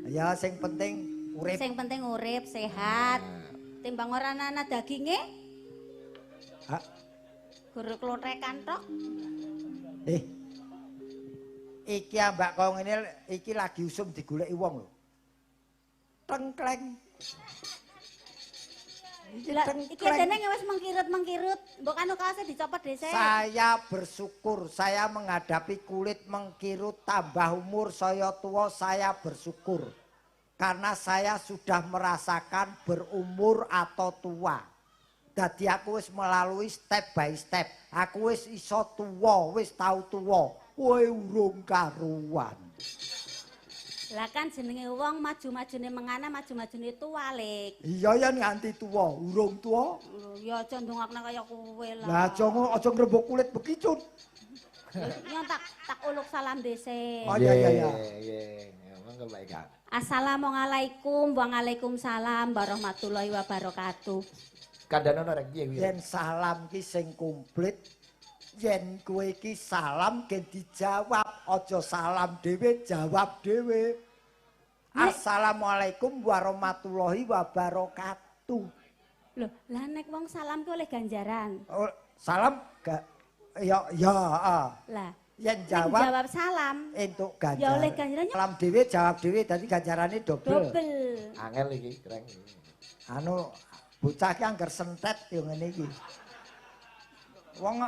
Ya sing penting urip. Sing penting urip, sehat. Timbang ora ana daginge. Hah? Gur klothekan tok. Iki ambak kok ngene iki lagi usum digoleki wong lho. Tengkleng. Iki dene wis mengkirut-mengkirut, mbok anu kaose dicopot dhisik. Saya bersyukur saya menghadapi kulit mengkirut tambah umur saya tua saya bersyukur. Karena saya sudah merasakan berumur atau tua. Dadi aku wis melalui step by step. Aku wis iso tua, wis tau tua. Kowe urung karuan. Lah kan jenenge wong maju-majune mengana maju-majune tua lek. Iya ya nganti tua, urung tua. Ya aja ndongakne kaya kowe lah. Lah aja ngrembug kulit begitu. Yo tak uluk salam dhisik. Oh iya iya iya. Monggo Pak Ika. Assalamualaikum waalaikumsalam warahmatullahi wabarakatuh. Kandhane ana rek piye kuwi? Yen salam ki sing komplit, yen kowe iki salam gen dijawab, aja salam dhewe jawab dhewe. Assalamualaikum warahmatullahi wabarakatuh. Loh, lah nek wong salam ki oleh ganjaran. Oh, salam gak ya Lah, yen nek jawab jawab salam entuk ya ganjaran. oleh ganjarannya Salam dhewe jawab dhewe dadi ganjarane dobel. dobel. Angel iki, keren. Anu bocah ki angger sentet yo ngene iki. Wong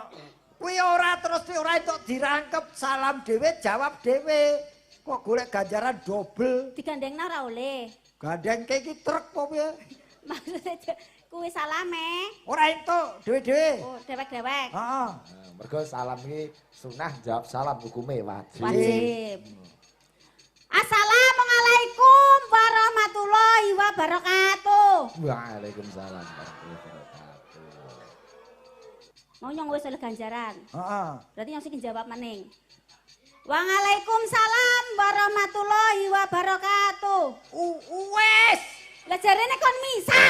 kuwi ora terus ora entuk dirangkep salam dhewe jawab dhewe. Kok golek ganjaran dobel. Digandengna ora oleh. Gandengke iki truk apa piye? Maksudnya kuwi salame. Ora entuk dhewe-dhewe. Oh, dewek-dewek. Heeh. Mergo salam iki sunah jawab salam hukume wajib. Wajib. Assalamualaikum warahmatullahi wabarakatuh. Waalaikumsalam warahmatullahi wabarakatuh. Mau nyong wis oleh ganjaran. Heeh. Berarti yang sing jawab maning. Waalaikumsalam warahmatullahi wabarakatuh. Wes. Lah jarene kon misa.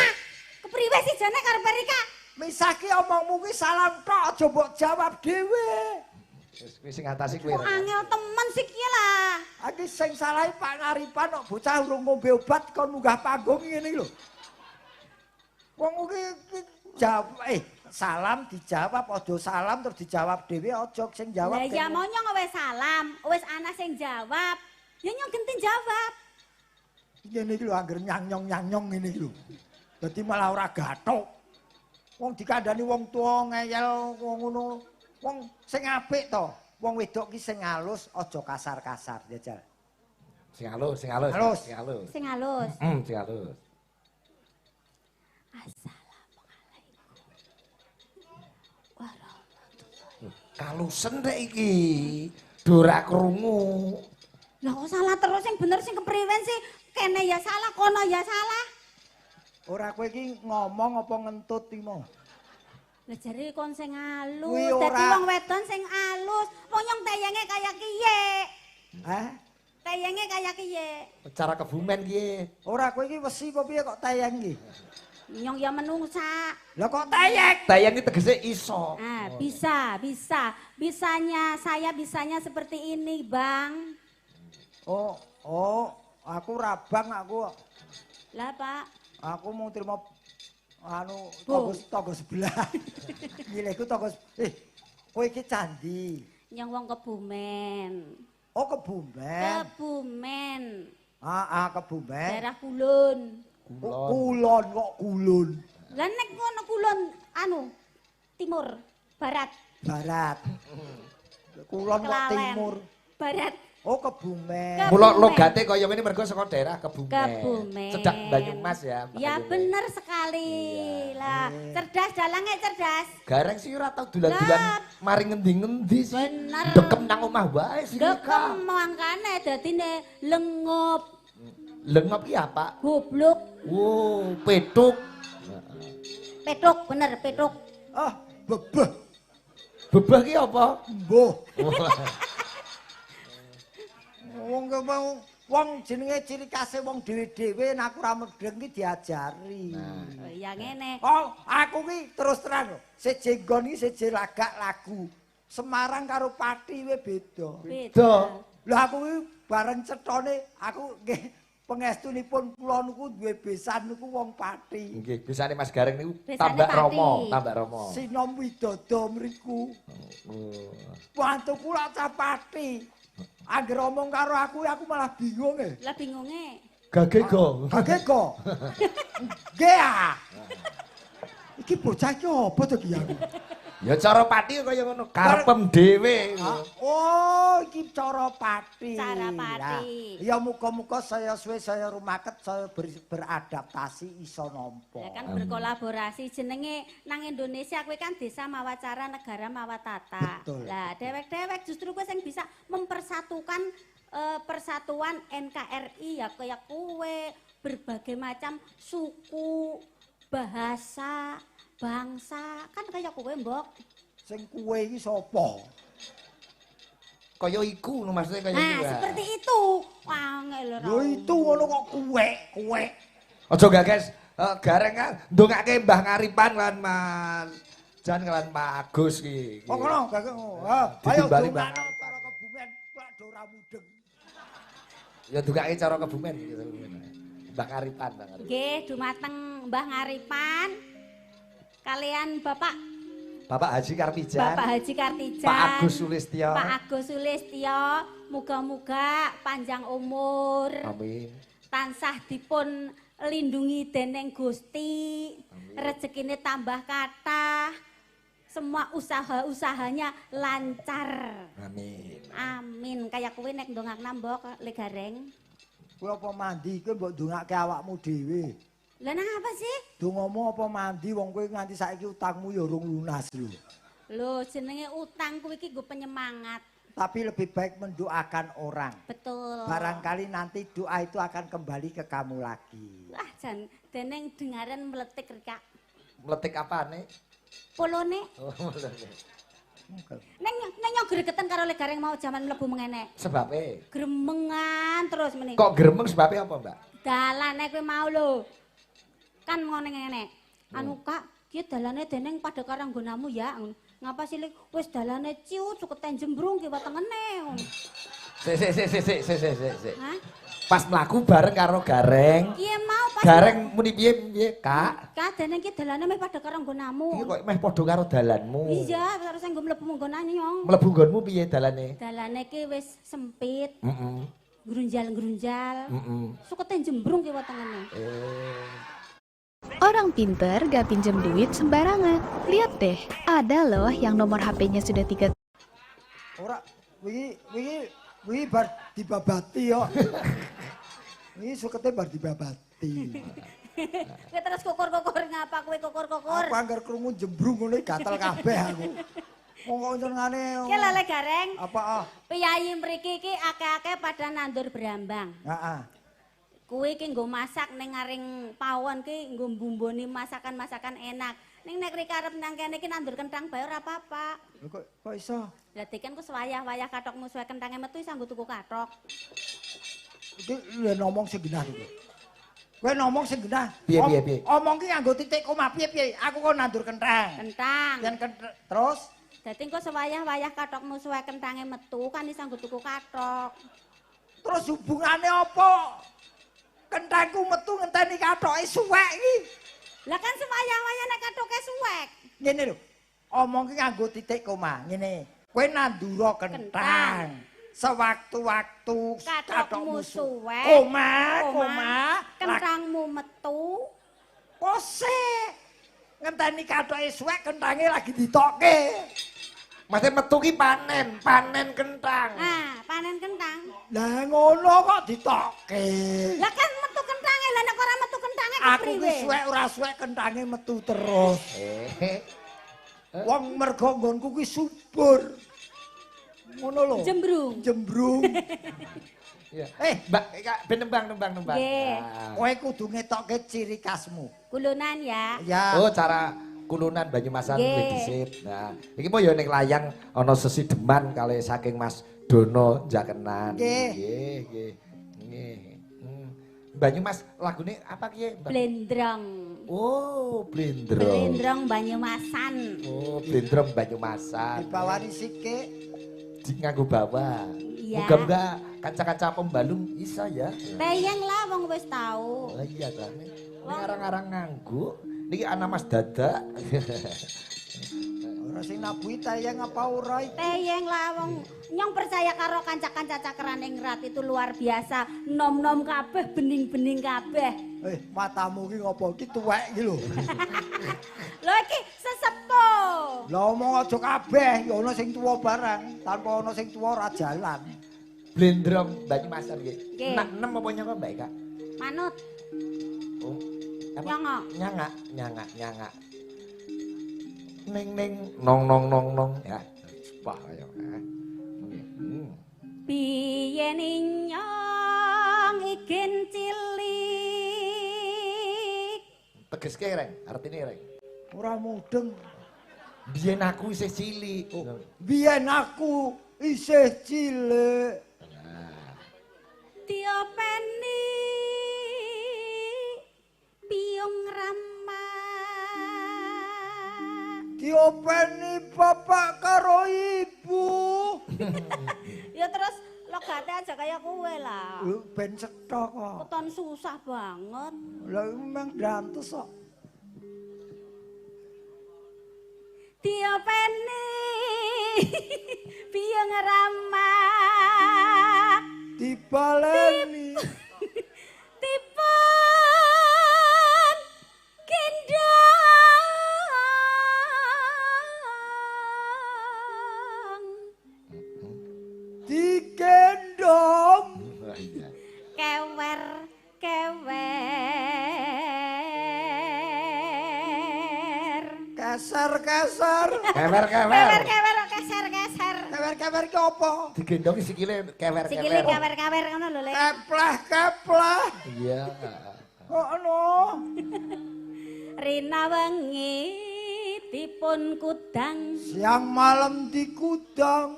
Kepriwe sih jane karo Perika? Misaki omongmu ki salam tok aja mbok jawab dhewe. Wis sing ngatasi kuwi. Kok angel temen sih ki lah. Iki sing salahi Pak Ngaripan kok bocah urung ngombe obat kon munggah panggung ngene lho. Wong iki jawab salam dijawab aja salam terus dijawab dhewe aja sing jawab. Lah ya mau nyong wis salam, wis ana sing jawab. Ya nyong genti jawab. Ngene iki lho angger nyang-nyong ngene iki lho. Dadi malah ora gathok. Wong dikandani wong tuwa ngeyel wong ngono. Wong sing apik to. Wong wedok ki sing halus aja kasar-kasar, jajal. Sing halus, sing halus. Halus. Sing halus. Sing halus. Sing halus. Assalamualaikum warahmatullahi. Kalusen rek iki. Dora krungu. Lah kok salah terus sing bener sing kepriwen sih? Kene ya salah, kono ya salah. Ora kowe iki ngomong apa ngentut iki mau? Lah jare kon sing halus, Kuwi dadi ora- wong wedon sing halus. Wong nyong tayenge kaya kiye. Hah? Tayenge kaya kiye. Cara kebumen ki. Ora kowe iki wesi apa piye kok tayang iki? Nyong ya menungsa. Lah kok tayang? Tayang iki tegese iso. Ah, bisa. Bisanya seperti ini, Bang. Aku rabang aku. Lah, Pak. Aku mau terima anu Bu. tonggo sebelah. Ngileku tonggo kowe iki candi. Nyong wong Kebumen. Oh Kebumen. Kebumen. Kebumen. Daerah Kulon. Kulon kok kulon. Lah nek ngono Kulon anu timur, barat, Barat. Kulon kok Kelalen. timur. Barat. Oh Kebumen. Mula logate kaya ngene mergo saka daerah Kebumen. Kebumen. Cedhak Banyumas ya. Pak Ya Banyumas. bener sekali. Iya. Lah, cerdas dalangnya cerdas. Gareng sih ora tau dulan-dulan Lah. mari ngendi-ngendi sih. Bener. Dekem nang omah wae sih. Dekem mangkane dadine lengup, Lengop ki apa? goblok, Wow, petuk. petuk, bener petuk. Bebeh. Bebah ki apa? Mbuh. Wong jenenge ciri khase wong dhewe-dhewe nek aku ora medheng ki diajari. Oh, ya ngene. Oh, aku ki terus terang lho. Seje nggon iki seje lagak lagu. Semarang karo Pati we beda. Beda. Lah aku ki bareng cethone aku nggih Pangestunipun kula niku duwe besan niku wong Pati. Nggih, besane Mas Gareng niku Besane tambak Pati. tambak Rama. Sinom Widodo mriku. Wantu kula cah Pati. Angger omong karo aku malah bingung e. Lah bingunge. Gagego. Gagego. Nggih ah. Iki bocah iki apa to ki aku? Ya cara Pati kaya ngono, karepem dhewe. Oh, iki cara Pati. Cara Pati. Ya muga-muga saya suwe saya rumaket saya beradaptasi iso nampa. Ya kan berkolaborasi jenenge nang Indonesia kowe kan desa mawa cara negara mawa tata. Betul. Lah dewek-dewek justru kowe sing bisa mempersatukan persatuan NKRI ya kayak kowe berbagai macam suku, bahasa, bangsa kan kayak kowe mbok. Sing kuwe iki sapa? Kaya iku no maksudnya kaya iku. Nah, seperti itu. Wangel ora. Lho itu ngono kok kuwe. Aja gagas Gareng kan ndongake Mbah Ngaripan lan Mas Jan lan Pak Agus iki. Kok ngono gagek. Ayo dongakno cara kebumen kok do ora mudeng. Ya ndongake cara kebumen gitu. Mbah Ngaripan. Nggih, dumateng Mbah Ngaripan kalian Bapak Haji Kartijan. Bapak Haji Kartijan. Pak Agus Sulistyo. Pak Agus Sulistyo, muga-muga panjang umur. Amin. Tansah dipun lindungi dening Gusti. Rezekine tambah kathah. Semua usaha-usahanya lancar. Amin. Amin. Kayak kowe nek ndongakna mbok Le Gareng. Kowe apa mandi kowe mbok ndongake awakmu dhewe. Lah nang apa sih? Dongamu apa mandi wong kowe nganti saiki utangmu ya urung lunas lho. Lho jenenge utang kuwi iki nggo penyemangat. Tapi lebih baik mendoakan orang. Betul. Barangkali nanti doa itu akan kembali ke kamu lagi. Wah jan deneng dengaran meletik rika. Meletik apane? Polone. Oh, meletik. Neng nyong gregeten karo Le Gareng mau jaman mlebu mengene. Sebabe? Gremengan terus meneh. Kok gremeng sebabe apa, Mbak? Dalane kowe mau lho. Kan ngene ngene. Anu Kak, ki dalane deneng pada karo nggonamu ya. Ngapa sih wis dalane ciut cuketen jembrung ki wetengene. Sik. Hah? Pas mlaku bareng karo Gareng. Iya mau pas. Gareng muni piye, Kak? Kak deneng ki dalane meh pada karo nggonamu. Iki kok meh padha karo dalanmu. Iya, terus nggo mlebu nggonane nyong. Mlebu nggonmu piye dalane? Dalane ki wis sempit. Heeh. Grunjal-grunjal. Heeh. Suketen jembrung ki wetengene. Orang pinter gak pinjem duit sembarangan. Lihat deh, ada loh yang nomor HP-nya sudah 3. Ora wingi bar dibabati yo. Wingi sukete bar dibabati. Kowe terus kukur-kukur ngapa kowe kukur-kukur? Aku anggar krungu jembrung ngono gatel kabeh aku. Wong kok jenengane. Ki lele Gareng. Apa? Piyayi mriki iki akeh-akeh pada nandur brambang. Heeh. Kuwi ki nggo masak ning ngaring pawon ki nggo mbumboni masakan-masakan enak. Ning nek rika arep nang kene iki nandur kenthang bae ora apa-apa. Lho kok iso? Dadi kan ku wayah-wayah kathokmu suwe kenthange metu iso nggo tuku kathok. Iki lho ngomong sing genah iki. Kowe ngomong sing genah. Piye? Omong ki nganggo titik koma piye? Aku kok nandur kenthang. Kenthang. Yen terus Dadi engko sewayah-wayah kathokmu suwe kenthange metu kan iso nggo tuku kathok. terus hubungane apa? Kenthangku metu ngenteni kathoke suwek iki. Lah kan sewayah-wayah nek kathoke suwek. Ngene lho. Omong ki nganggo titik koma. Ngene. Kowe nandura kenthang. Sewaktu-waktu Kathokmu suwek. Koma. Kenthangmu metu. Kose. Ngenteni kathoke suwek kenthange lagi ditokke. Maksudnya metu ki panen kenthang. Ah, panen kenthang. Lah ngono kok ditokke. Lah kan metu kenthange, lah nek ora metu kenthange Aku kepriwe? ki suwek ora suwek kenthange metu terus. Wong mergo nggonku ki subur. Ngono lho. Jembrung. Iya. Mbak, ben nembang. Nggih. Kowe kudu ngetokke ciri khasmu. Kulunan ya. Ya. Oh, cara kulunan Banyumasan Nggih. kuwi dhisik. Nah, iki mau ya ning layang ana sesideman kali saking Mas Dono Jakenan. Nggih. Nggih. Banyumas lagune apa ki? Blendrong. Oh, blendrong. Blendrong Banyumasan. Oh, blendrong Banyumasan. Dibawani sikik. Nganggo bawah. Iya. Muga-muga kaca-kaca pembalung bisa ya. Teyeng lah wong wis tau. Oh iya ta. Ini ngarang-ngarang nganggo. Niki ana Mas Dada. Ora sing nabuhi tayang apa ora iki? Teyeng lah wong nyong percaya karo kanca-kanca cakran ing rat itu luar biasa. Nom-nom kabeh, bening-bening kabeh. Matamu ki ngopo iki tuwek iki lho. Lho iki sesepuh. Lah omong aja kabeh, ya ana sing tuwa barang. Tanpa ana sing tuwa ora jalan. Blendrong Banyumasan nggih. Nggih. Nak 6 apa nyangka Mbak Eka? Manut. Oh. Apa? Nyanga. Ning nong nong ya. Wah ayo. Biyen nyong ikin cilik. Tegeske reng, artine reng. Ora mudeng. Biyen aku isih cilik. Biyen aku isih cilik. Diopeni piyong rama. Diopeni bapak karo ibu. Ya terus logate aja kaya kowe lah. Ben cetha kok. Keton susah banget. Lah memang dantes kok. Diopeni piyong rama. Dibaleni. Tipun gendong. Digendong. Kewer. Keser. Kewer. Kewer, keser. Kewer ki apa? Digendongi sikile kewer. Sikile kewer ngono lho, Le. Kepleh. Iya. Ono. Rina wengi dipun kudang, Siang malam dikudang.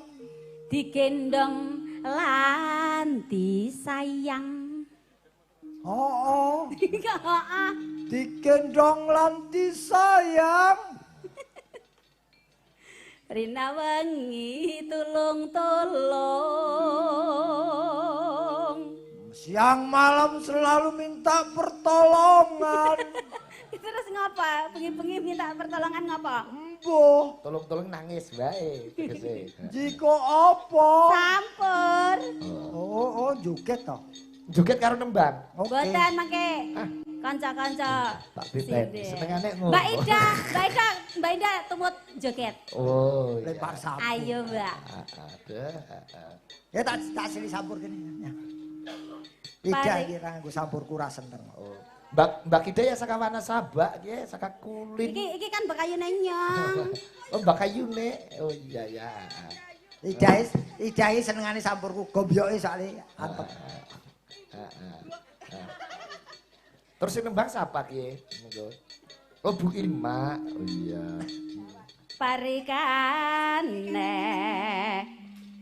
digendong lan disayang. Oh. Heeh. Digendong lan disayang. Rina wengi tulung-tulung. Siang malam selalu minta pertolongan. Terus ngapa? Bengi-bengi minta pertolongan ngapa? Embuh. Tolong-tolong nangis bae tegese. Jika apa? Sampur. Oh, joget toh. Joget karo nembang. Boten mangke. Kanca-kanca. Tak diteni. sini. Senengane ngono. Mbak Ida tumut joget. Oh. iya. Lempar sapu. Ayo, Mbak. Ada. Ya tak sini sampur gini. Ida iki ra nggo sampur kura seneng. Oh. Mbak Kida ya saka warna sabak ya, saka kulit. Iki kan bekayune nyong. Oh, Mbak Kayune. Oh iya ya. Ida senengane sampurku gombyoke soalnya antep. Terus yang nembang siapa ki? Oh Bu Irma. Oh iya. Parikane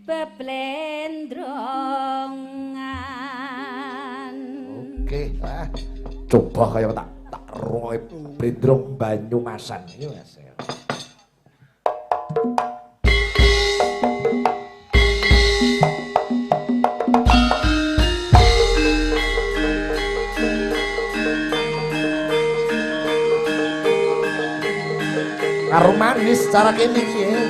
beblendrongan. Oke, coba kayak tak roe blendrong Banyumasan. Iya Mas. Karo manis cara kene iki ya.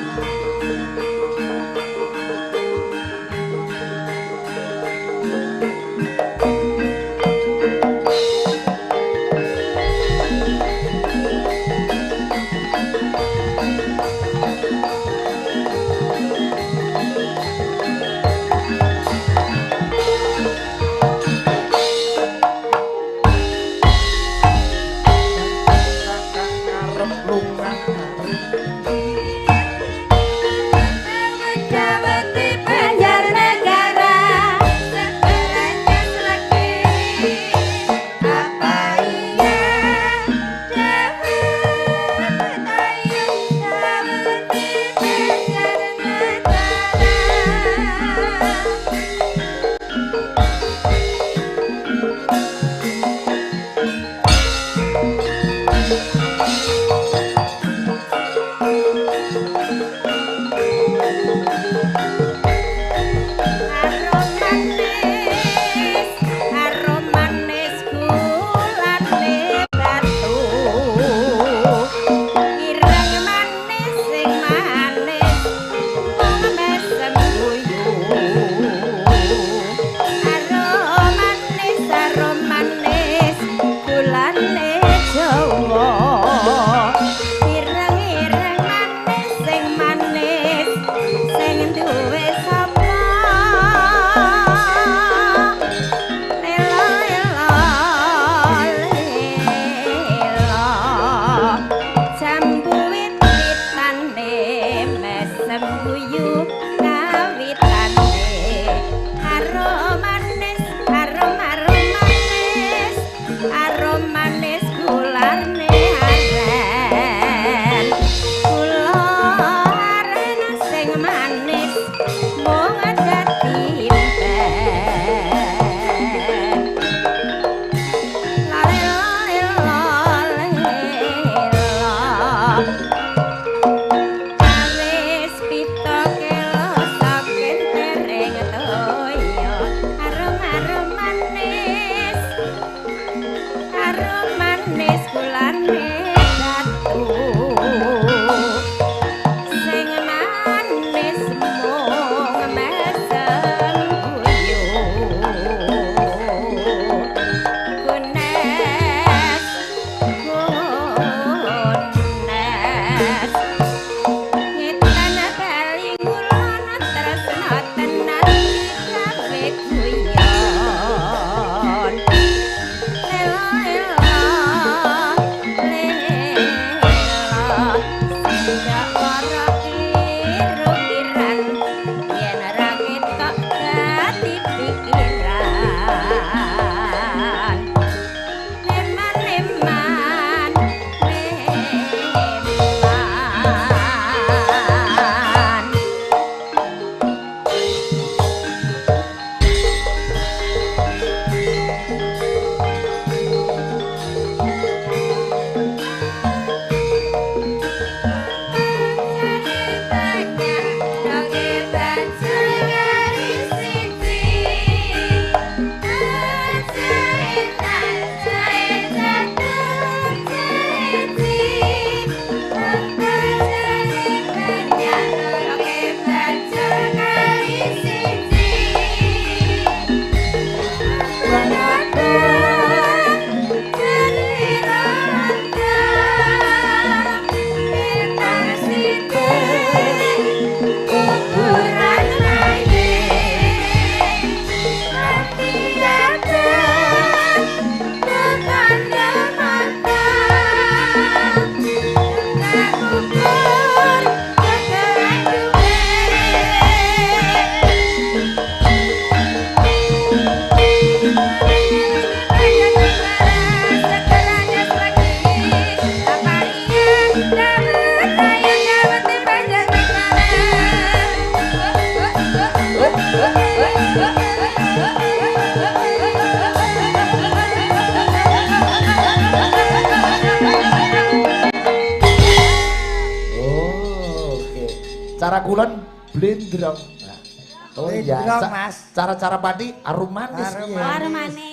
cara kulon blendrang. Oh iya, Blendrang, Mas. cara-cara padi arum manis. Arum iya. Armane.